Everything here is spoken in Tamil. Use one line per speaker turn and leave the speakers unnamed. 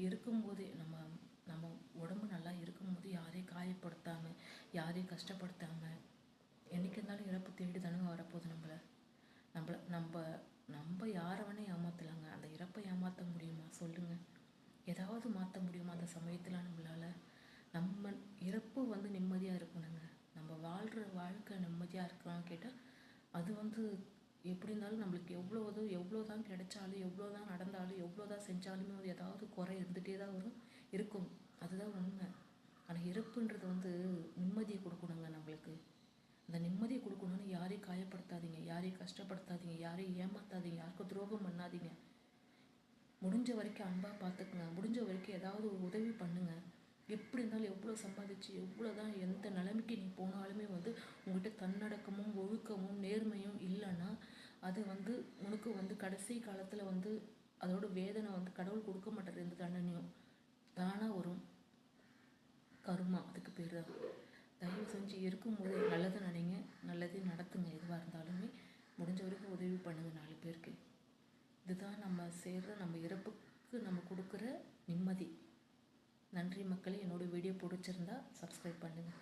இருக்கும்போதே நம்ம நம்ம உடம்பு நல்லா இருக்கும்போது யாரையும் காயப்படுத்தாமல் யாரையும் கஷ்டப்படுத்தாமல் என்றைக்கு இருந்தாலும் இறப்பு தேடி தானுங்க வரப்போகுது நம்மளை. நம்ம நம்ம யாரை வேணால் ஏமாற்றலாங்க, அந்த இறப்பை ஏமாற்ற முடியுமா சொல்லுங்கள்? ஏதாவது மாற்ற முடியுமா அந்த சமயத்தில் நம்மளால்? நம்ம இறப்பு நிம்மதியாக இருக்கணுங்க. நம்ம வாழ்கிற வாழ்க்கை நிம்மதியாக இருக்கணும்னு கேட்டால் அது எப்படி இருந்தாலும் நம்மளுக்கு எவ்வளோ தான் கிடைச்சாலும் எவ்வளோ தான் நடந்தாலும் எவ்வளோ தான் செஞ்சாலுமே ஏதாவது குறை இருந்துகிட்டே தான் இருக்கும். அதுதான் உண்மை. ஆனால் இறப்புன்றது நிம்மதியை கொடுக்கணுங்க நம்மளுக்கு. அந்த நிம்மதியை கொடுக்கணுன்னு யாரையும் காயப்படுத்தாதீங்க, யாரையும் கஷ்டப்படுத்தாதீங்க, யாரையும் ஏமாற்றாதீங்க, யாருக்கும் துரோகம் பண்ணாதீங்க. முடிஞ்ச வரைக்கும் அன்பாக பார்த்துக்குங்க, முடிஞ்ச வரைக்கும் ஏதாவது ஒரு உதவி பண்ணுங்கள். எப்படி இருந்தாலும் எவ்வளோ சம்பாதிச்சு எவ்வளோ தான் எந்த நிலைமைக்கு நீ போனாலுமே உங்கள்கிட்ட தன்னடக்கமும் ஒழுக்கமும் நேர்மையும் இல்லைன்னா அது உனக்கு கடைசி காலத்தில் அதோட வேதனை கடவுள் கொடுக்க மாட்டார். எந்த தண்டனையும் தானாக வரும். கருமா அதுக்கு பேர் தான். தயவு செஞ்சு இருக்கும்போது நல்லதை நினைங்க, நல்லதே நடத்துங்க. எதுவாக இருந்தாலுமே முடிஞ்ச வரைக்கும் உதவி பண்ணுங்கள் 4 பேருக்கு. இதுதான் நம்ம இறப்புக்கு நம்ம கொடுக்குற நிம்மதி. நன்றி மக்களே. என்னோடய வீடியோ பிடிச்சிருந்தா சப்ஸ்கிரைப் பண்ணுங்கள்.